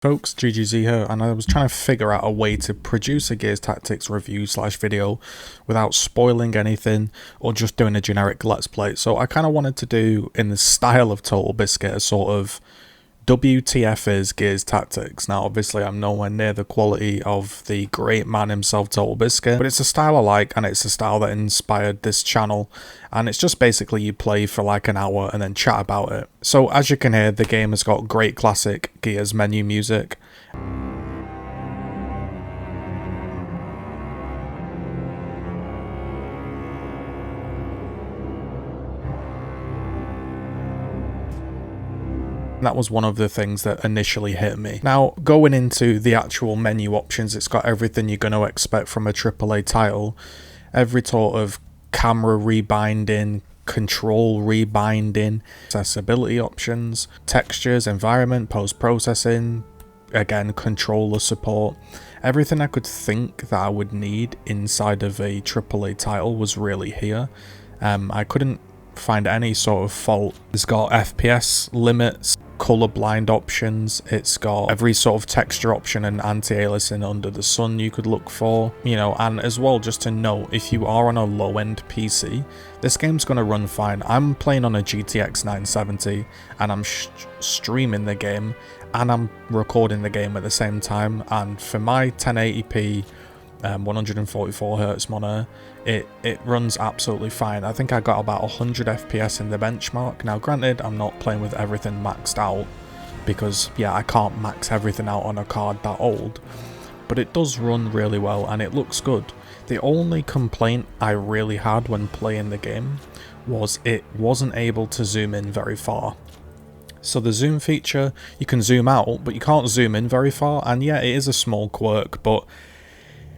Folks, GGZII here, and I was trying to figure out a way to produce a Gears Tactics review / video without spoiling anything or just doing a generic Let's Play. So I kind of wanted to do, in the style of Total Biscuit, a sort of WTF is Gears Tactics. Now obviously I'm nowhere near the quality of the great man himself, Total Biscuit, but it's a style I like, and it's a style that inspired this channel, and it's just basically you play for like an hour and then chat about it. So as you can hear, the game has got great classic Gears menu music. That was one of the things that initially hit me. Now, going into the actual menu options, it's got everything you're going to expect from a AAA title. Every sort of camera rebinding, control rebinding, accessibility options, textures, environment, post-processing, again, controller support. Everything I could think that I would need inside of a AAA title was really here. I couldn't find any sort of fault. It's got FPS limits, colorblind options, it's got every sort of texture option and anti-aliasing under the sun you could look for, you know, and as well, just to note, if you are on a low-end PC, this game's going to run fine. I'm playing on a GTX 970 and I'm streaming the game and I'm recording the game at the same time, and for my 1080p 144Hz monitor, it runs absolutely fine. I think I got about 100 FPS in the benchmark. Now granted, I'm not playing with everything maxed out because yeah, I can't max everything out on a card that old, but it does run really well and it looks good. The only complaint I really had when playing the game was it wasn't able to zoom in very far. So the zoom feature, you can zoom out but you can't zoom in very far, and yeah, it is a small quirk, but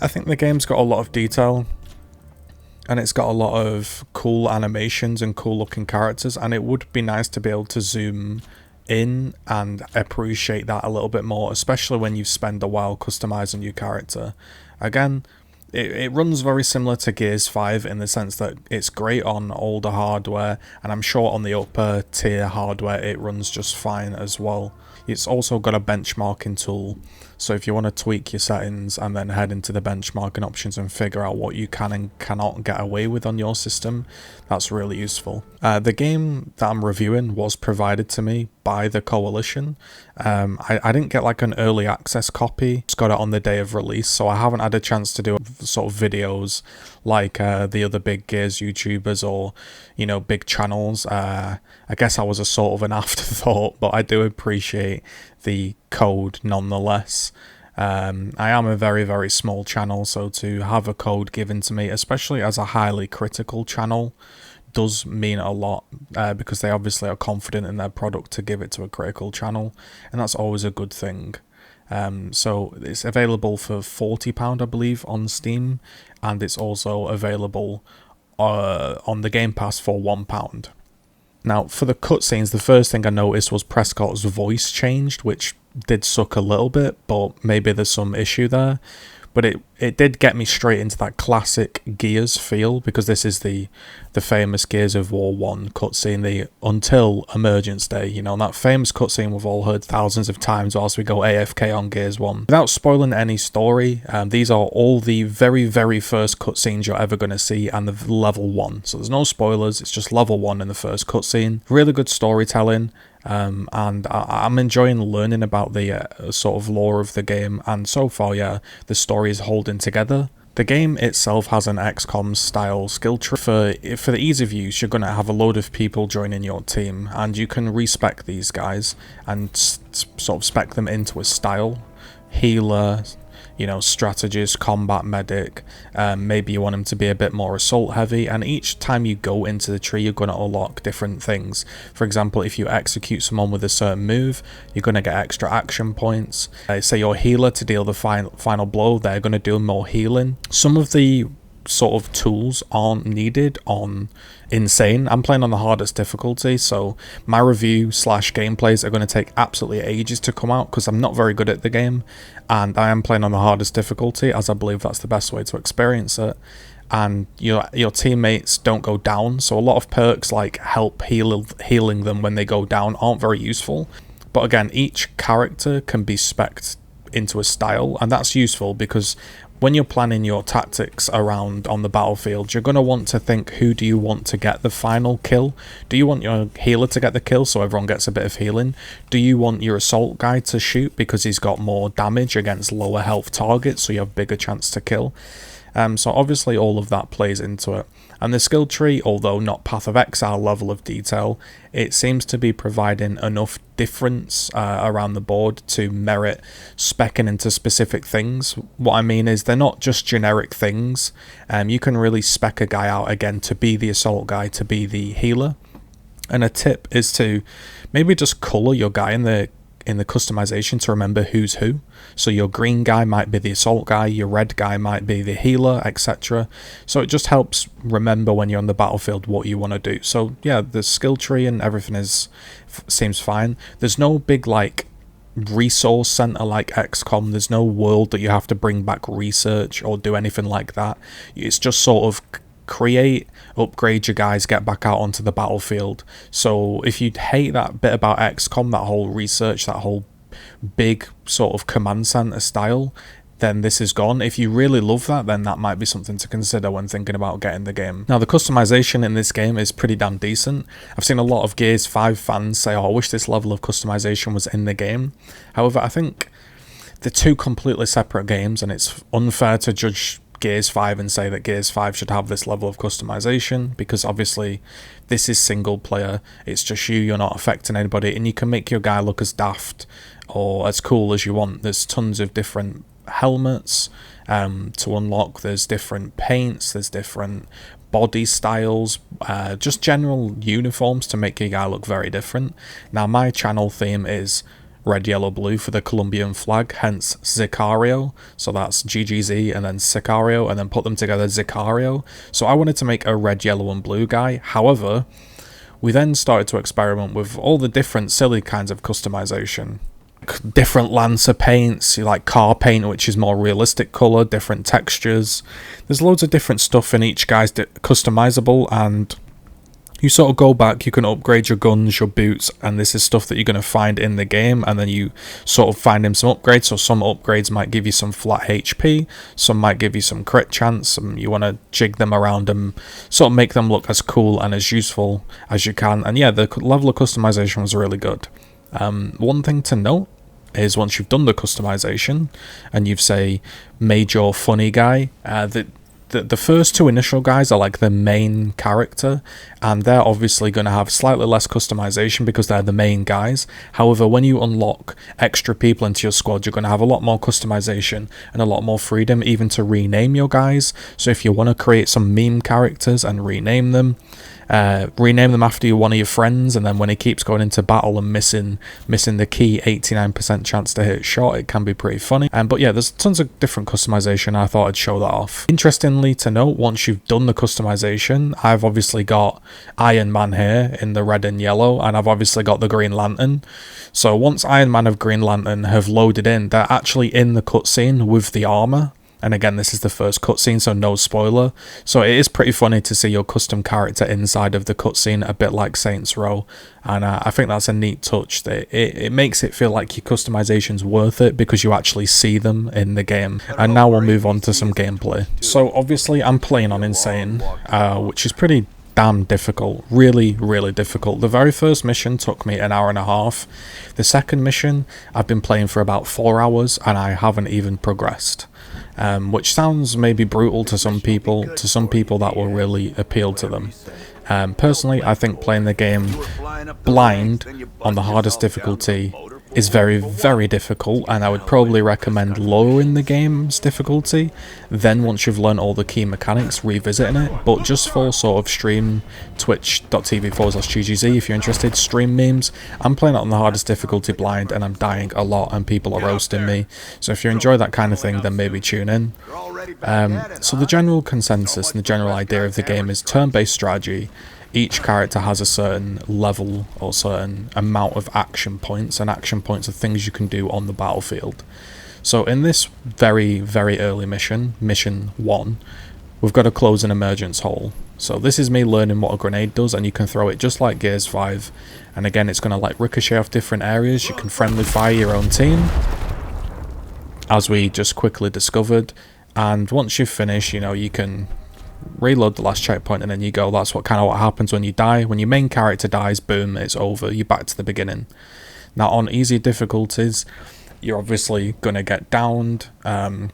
I think the game's got a lot of detail and it's got a lot of cool animations and cool looking characters, and it would be nice to be able to zoom in and appreciate that a little bit more, especially when you spend a while customizing your character. Again, it runs very similar to Gears 5 in the sense that it's great on older hardware, and I'm sure on the upper tier hardware it runs just fine as well. It's also got a benchmarking tool, so if you want to tweak your settings and then head into the benchmarking options and figure out what you can and cannot get away with on your system, that's really useful. The game that I'm reviewing was provided to me by the Coalition. I didn't get like an early access copy, just got it on the day of release, so I haven't had a chance to do sort of videos like the other big Gears YouTubers or, you know, big channels. I guess I was a sort of an afterthought, but I do appreciate the code nonetheless. I am a very, very small channel, so to have a code given to me, especially as a highly critical channel, does mean a lot, because they obviously are confident in their product to give it to a critical channel, and that's always a good thing. So it's available for £40, I believe, on Steam, and it's also available on the Game Pass for £1. Now, for the cutscenes, the first thing I noticed was Prescott's voice changed, which did suck a little bit, but maybe there's some issue there. But it did get me straight into that classic Gears feel, because this is the famous Gears of War 1 cutscene, the Until Emergence Day, you know, that famous cutscene we've all heard thousands of times whilst we go AFK on Gears 1. Without spoiling any story, these are all the very, very first cutscenes you're ever going to see, and the level 1. So there's no spoilers, it's just level 1 in the first cutscene. Really good storytelling. And I'm enjoying learning about the sort of lore of the game, and so far, yeah, the story is holding together. The game itself has an XCOM style skill tree. For the ease of use, you're going to have a load of people joining your team, and you can respec these guys and sort of spec them into a style. Healer, you know, strategist, combat medic, maybe you want them to be a bit more assault heavy, and each time you go into the tree you're going to unlock different things. For example, if you execute someone with a certain move, you're going to get extra action points. Say your healer, to deal the final blow, they're going to do more healing. Some of the sort of tools aren't needed on Insane. I'm playing on the hardest difficulty, so my review / gameplays are going to take absolutely ages to come out because I'm not very good at the game, and I am playing on the hardest difficulty as I believe that's the best way to experience it. And your teammates don't go down, so a lot of perks like help healing them when they go down aren't very useful. But again, each character can be spec'd into a style, and that's useful because when you're planning your tactics around on the battlefield, you're going to want to think, who do you want to get the final kill? Do you want your healer to get the kill so everyone gets a bit of healing? Do you want your assault guy to shoot because he's got more damage against lower health targets so you have bigger chance to kill? So obviously all of that plays into it. And the skill tree, although not Path of Exile level of detail, it seems to be providing enough difference around the board to merit speccing into specific things. What I mean is they're not just generic things. You can really spec a guy out again to be the assault guy, to be the healer. And a tip is to maybe just colour your guy in the customization to remember who's who. So your green guy might be the assault guy, your red guy might be the healer, etc. So it just helps remember when you're on the battlefield what you want to do. So yeah, the skill tree and everything seems fine. There's no big like resource center like XCOM. There's no world that you have to bring back research or do anything like that. It's just sort of create, upgrade your guys, get back out onto the battlefield. So if you hate that bit about XCOM, that whole research, that whole big sort of command center style, then this is gone. If you really love that, then that might be something to consider when thinking about getting the game. Now, the customization in this game is pretty damn decent. I've seen a lot of Gears 5 fans say, oh, I wish this level of customization was in the game. However, I think they're two completely separate games, and it's unfair to judge Gears 5 and say that Gears 5 should have this level of customization, because obviously this is single player, it's just you're not affecting anybody, and you can make your guy look as daft or as cool as you want. There's tons of different helmets to unlock, there's different paints, there's different body styles, just general uniforms to make your guy look very different. Now, my channel theme is red, yellow, blue for the Colombian flag, hence Sicario. So that's GGZ and then Sicario, and then put them together, Sicario. So I wanted to make a red, yellow, and blue guy. However, we then started to experiment with all the different silly kinds of customization. Different Lancer paints, like car paint, which is more realistic colour, different textures. There's loads of different stuff in each guy's customizable, and you sort of go back, you can upgrade your guns, your boots, and this is stuff that you're going to find in the game, and then you sort of find him some upgrades. So some upgrades might give you some flat HP, some might give you some crit chance, and you want to jig them around and sort of make them look as cool and as useful as you can. And yeah, the level of customization was really good. One thing to note is once you've done the customization and you've, say, made your funny guy, the first two initial guys are like the main character, and they're obviously going to have slightly less customization because they're the main guys. However, when you unlock extra people into your squad, you're going to have a lot more customization and a lot more freedom even to rename your guys. So if you want to create some meme characters and rename them after one of your friends, and then when he keeps going into battle and missing the key 89% chance to hit shot, it can be pretty funny. But yeah, there's tons of different customization. I thought I'd show that off. Interestingly to note, once you've done the customization, I've obviously got Iron Man here in the red and yellow, and I've obviously got the Green Lantern. So once Iron Man and Green Lantern have loaded in, they're actually in the cutscene with the armor. And again, this is the first cutscene, so no spoiler. So it is pretty funny to see your custom character inside of the cutscene, a bit like Saints Row. And I think that's a neat touch. That it makes it feel like your customization's worth it because you actually see them in the game. And now we'll move on to some gameplay. So obviously I'm playing on Insane, which is pretty damn difficult. Really, really difficult. The very first mission took me an hour and a half. The second mission, I've been playing for about 4 hours and I haven't even progressed. Which sounds maybe brutal to some people. To some people that will really appeal to them. Personally, I think playing the game blind on the hardest difficulty is very, very difficult, and I would probably recommend lowering the game's difficulty. Then once you've learned all the key mechanics, revisiting it. But just for sort of stream, twitch.tv/GGZ if you're interested, stream memes, I'm playing it on the hardest difficulty blind, and I'm dying a lot, and people are roasting me. So if you enjoy that kind of thing, then maybe tune in. So the general consensus and the general idea of the game is turn-based strategy. Each character has a certain level or certain amount of action points, and action points are things you can do on the battlefield. So in this very, very early mission 1, we've got to close an emergence hole. So this is me learning what a grenade does, and you can throw it just like Gears 5, And again, it's going to like ricochet off different areas. You can friendly fire your own team, as we just quickly discovered. And once you've finished, you know, you can reload the last checkpoint and then you go. That's what happens when you die. When your main character dies, boom, it's over. You're back to the beginning. Now on easy difficulties, you're obviously going to get downed. Characters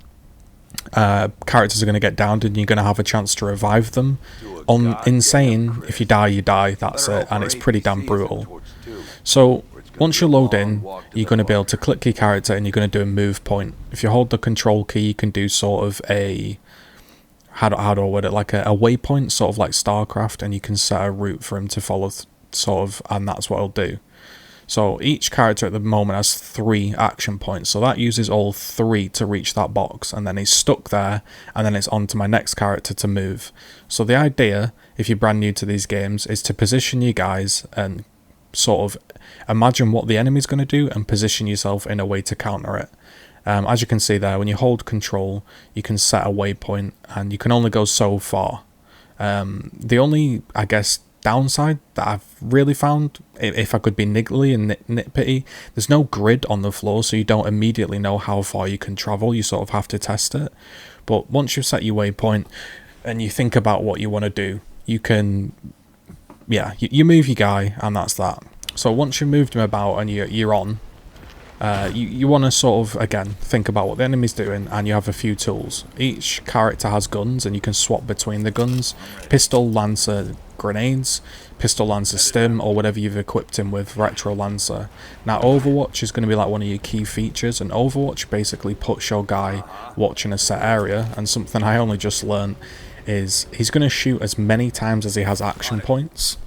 are going to get downed and you're going to have a chance to revive them. On insane, if you die, you die. That's it. And it's pretty damn brutal. So once you load in, you're going to be able to click your character and you're going to do a move point. If you hold the control key, you can do sort of a, how do I word it, like a waypoint, sort of like StarCraft, and you can set a route for him to follow, sort of, and that's what it'll do. So each character at the moment has 3 action points, so that uses all 3 to reach that box, and then he's stuck there, and then it's on to my next character to move. So the idea, if you're brand new to these games, is to position you guys and sort of imagine what the enemy's going to do and position yourself in a way to counter it. As you can see there, when you hold control, you can set a waypoint, and you can only go so far. The only, I guess, downside that I've really found, if I could be niggly and nitpicky, there's no grid on the floor, so you don't immediately know how far you can travel. You sort of have to test it. But once you've set your waypoint and you think about what you want to do, you can, yeah, you move your guy, and that's that. So once you've moved him about and you're on, you want to sort of, again, think about what the enemy's doing, and you have a few tools. Each character has guns, and you can swap between the guns. Pistol, Lancer, grenades, pistol, Lancer, stim, or whatever you've equipped him with, retro Lancer. Now Overwatch is going to be like one of your key features, and Overwatch basically puts your guy watching a set area, and something I only just learned is he's going to shoot as many times as he has action points.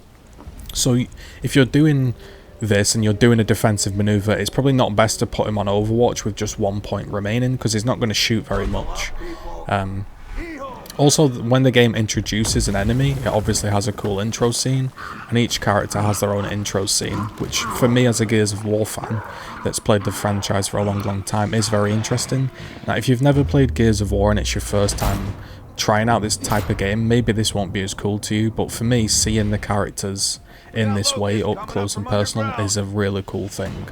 So if you're doing this and you're doing a defensive maneuver, it's probably not best to put him on Overwatch with just 1 point remaining, because he's not going to shoot very much. Also, when the game introduces an enemy, it obviously has a cool intro scene, and each character has their own intro scene, which for me as a Gears of War fan that's played the franchise for a long time is very interesting. Now if you've never played Gears of War and it's your first time trying out this type of game, maybe this won't be as cool to you, but for me, seeing the characters in this way, up close and personal, is a really cool thing.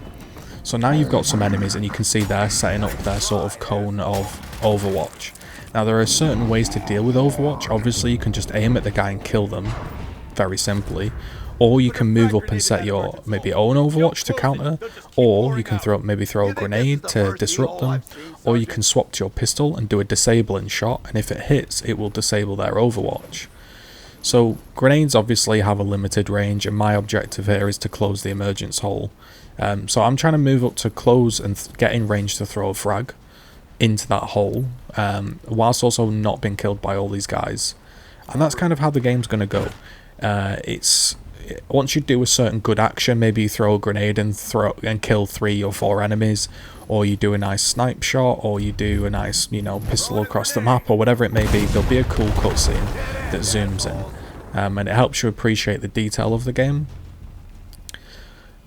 So now you've got some enemies and you can see they're setting up their sort of cone of Overwatch. Now there are certain ways to deal with Overwatch. Obviously you can just aim at the guy and kill them, very simply, or you can move up and set your maybe own Overwatch to counter, or you can maybe throw a grenade to disrupt them, or you can swap to your pistol and do a disabling shot, and if it hits, it will disable their Overwatch. So grenades obviously have a limited range, and my objective here is to close the emergence hole. So I'm trying to move up to close and get in range to throw a frag into that hole, whilst also not being killed by all these guys. And that's kind of how the game's going to go. Once you do a certain good action, maybe you throw a grenade and kill 3 or 4 enemies, or you do a nice snipe shot, or you do a nice, you know, pistol across the map, or whatever it may be, there'll be a cool cutscene that zooms in, and it helps you appreciate the detail of the game.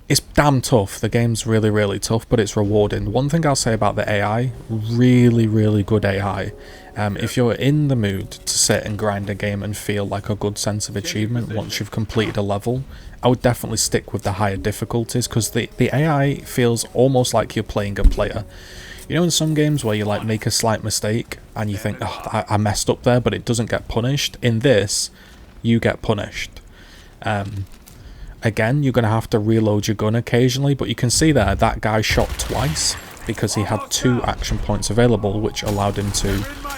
It's damn tough. The game's really tough, but it's rewarding. One thing I'll say about the AI, really good AI. If you're in the mood to sit and grind a game and feel like a good sense of achievement once you've completed a level, I would definitely stick with the higher difficulties, because the AI feels almost like you're playing a player. You know, in some games where you like make a slight mistake and you think, oh, I messed up there, but it doesn't get punished. In this, you get punished. Again, you're going to have to reload your gun occasionally, but you can see there that guy shot twice because he had 2 action points available, which allowed him to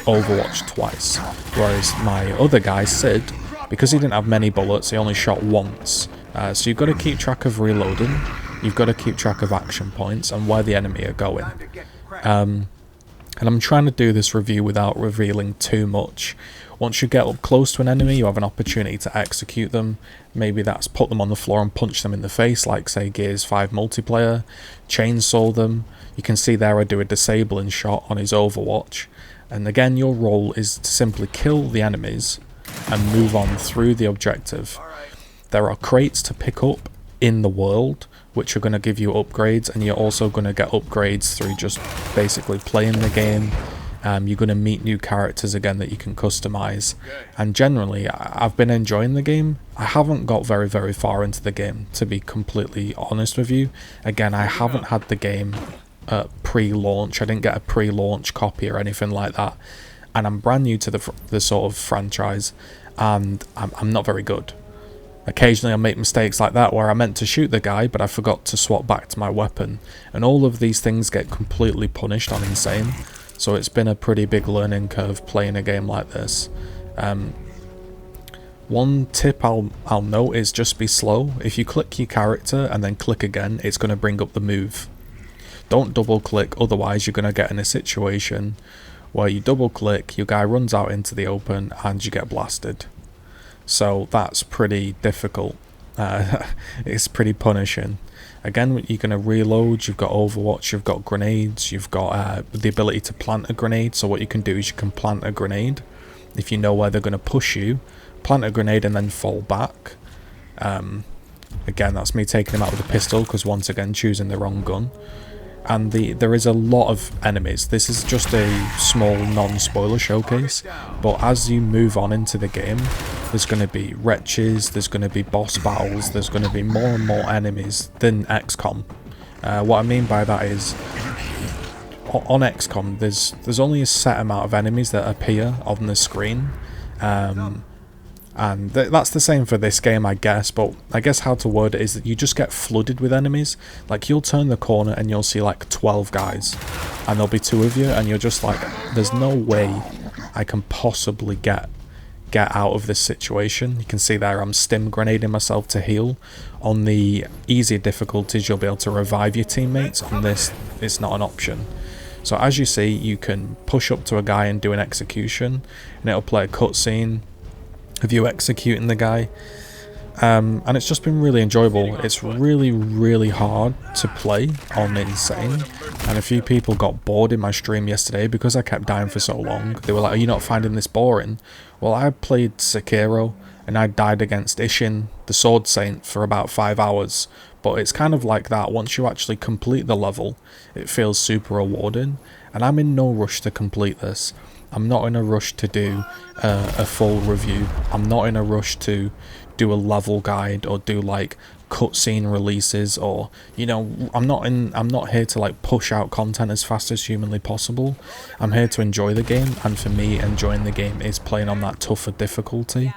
Overwatch twice. Whereas my other guy, Sid, because he didn't have many bullets, he only shot once. So you've got to keep track of reloading, you've got to keep track of action points and where the enemy are going. And I'm trying to do this review without revealing too much. Once you get up close to an enemy, you have an opportunity to execute them. Maybe that's put them on the floor and punch them in the face, like say Gears 5 multiplayer, chainsaw them. You can see there I do a disabling shot on his Overwatch. And again, your role is to simply kill the enemies and move on through the objective. There are crates to pick up in the world, which are going to give you upgrades, and you're also going to get upgrades through just basically playing the game. You're going to meet new characters again that you can customize, and generally I've been enjoying the game. I haven't got very far into the game, to be completely honest with you. Again, I haven't had the game pre-launch. I didn't get a pre-launch copy or anything like that, and I'm brand new to the sort of franchise, and I'm not very good. Occasionally I make mistakes like that where I meant to shoot the guy but I forgot to swap back to my weapon, and all of these things get completely punished on Insane. So it's been a pretty big learning curve playing a game like this. One tip I'll note is just be slow. If you click your character and then click again, it's going to bring up the move. Don't double click, otherwise you're going to get in a situation where you double click, your guy runs out into the open and you get blasted. So that's pretty difficult. It's pretty punishing. Again, you're going to reload, you've got Overwatch, you've got grenades, you've got the ability to plant a grenade. So what you can do is you can plant a grenade. If you know where they're going to push you, plant a grenade and then fall back. Again, that's me taking him out with a pistol because once again choosing the wrong gun. And there is a lot of enemies. This is just a small non-spoiler showcase, but as you move on into the game, there's going to be wretches, there's going to be boss battles, there's going to be more and more enemies than XCOM. What I mean by that is, on XCOM, there's only a set amount of enemies that appear on the screen, and that's the same for this game, I guess, but I guess how to word it is that you just get flooded with enemies. Like, you'll turn the corner and you'll see like 12 guys, and there'll be 2 of you, and you're just like, there's no way I can possibly get out of this situation. You can see there I'm stim grenading myself to heal. On the easier difficulties, you'll be able to revive your teammates. On this, it's not an option. So as you see, you can push up to a guy and do an execution, and it'll play a cutscene of you executing the guy, and it's just been really enjoyable. It's really hard to play on Insane, and a few people got bored in my stream yesterday because I kept dying for so long. They were like, are you not finding this boring? Well, I played Sekiro and I died against Ishin, the Sword Saint, for about 5 hours, but it's kind of like that. Once you actually complete the level, it feels super rewarding, and I'm in no rush to complete this. I'm not in a rush to do a full review. I'm not in a rush to do a level guide or do like cutscene releases, or, you know, I'm not here to like push out content as fast as humanly possible. I'm here to enjoy the game, and for me, enjoying the game is playing on that tougher difficulty.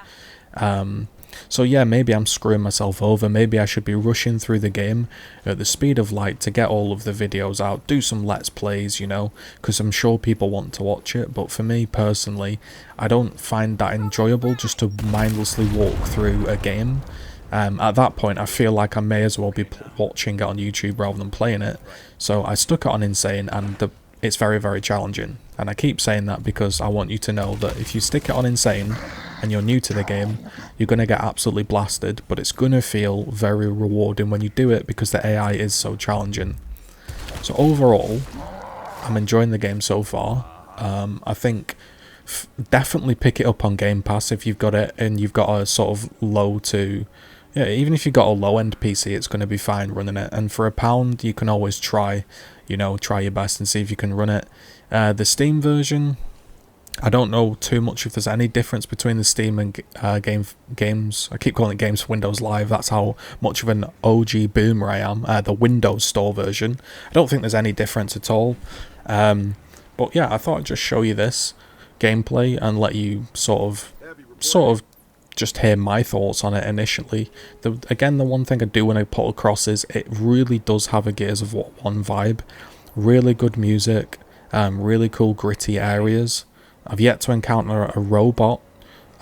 So yeah, maybe I'm screwing myself over. Maybe I should be rushing through the game at the speed of light to get all of the videos out, do some let's plays, you know, because I'm sure people want to watch it. But for me personally, I don't find that enjoyable just to mindlessly walk through a game. At that point, I feel like I may as well be watching it on YouTube rather than playing it. So I stuck it on Insane, and it's very challenging. And I keep saying that because I want you to know that if you stick it on Insane and you're new to the game, you're going to get absolutely blasted, but it's going to feel very rewarding when you do it because the AI is so challenging. So overall, I'm enjoying the game so far. I think definitely pick it up on Game Pass if you've got it and you've got a sort of low to... Yeah, even if you've got a low-end PC, it's going to be fine running it. And for £1, you can always try your best and see if you can run it. The Steam version, I don't know too much if there's any difference between the Steam and games. I keep calling it Games for Windows Live. That's how much of an OG boomer I am. The Windows Store version, I don't think there's any difference at all. But yeah, I thought I'd just show you this gameplay and let you sort of just hear my thoughts on it initially. Again, the one thing I do want to put across is it really does have a Gears of War 1 vibe. Really good music, really cool gritty areas. I've yet to encounter a robot.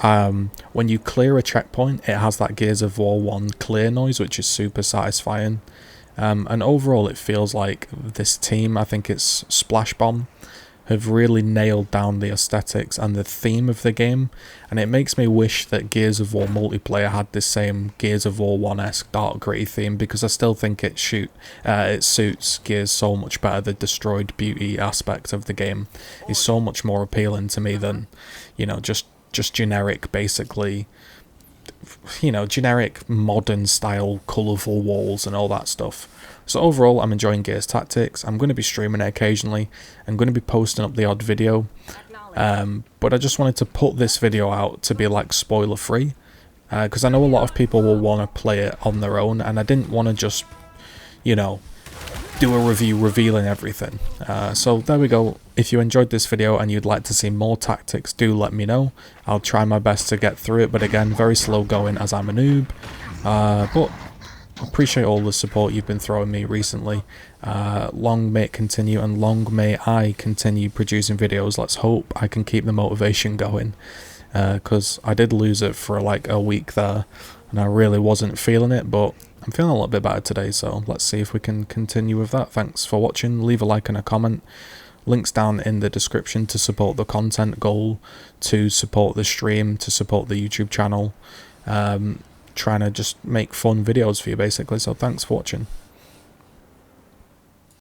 When you clear a checkpoint, it has that Gears of War 1 clear noise, which is super satisfying. And overall, it feels like this team, I think it's Splash Bomb, have really nailed down the aesthetics and the theme of the game, and it makes me wish that Gears of War multiplayer had this same Gears of War 1-esque dark gritty theme, because I still think it suits Gears so much better. The destroyed beauty aspect of the game is so much more appealing to me than, you know, just generic, basically, you know, generic modern style colourful walls and all that stuff. So overall, I'm enjoying Gears Tactics. I'm going to be streaming it occasionally. I'm going to be posting up the odd video. But I just wanted to put this video out to be like spoiler free. Because I know a lot of people will want to play it on their own. And I didn't want to just, you know, do a review revealing everything. So there we go. If you enjoyed this video and you'd like to see more tactics, do let me know. I'll try my best to get through it, but again, very slow going as I'm a noob. But appreciate all the support you've been throwing me recently. Long may it continue, and long may I continue producing videos. Let's hope I can keep the motivation going, because I did lose it for like a week there and I really wasn't feeling it, but I'm feeling a little bit better today, so let's see if we can continue with that. Thanks for watching. Leave a like and a comment. Links down in the description to support the content goal, to support the stream, to support the YouTube channel. Trying to just make fun videos for you basically, so thanks for watching.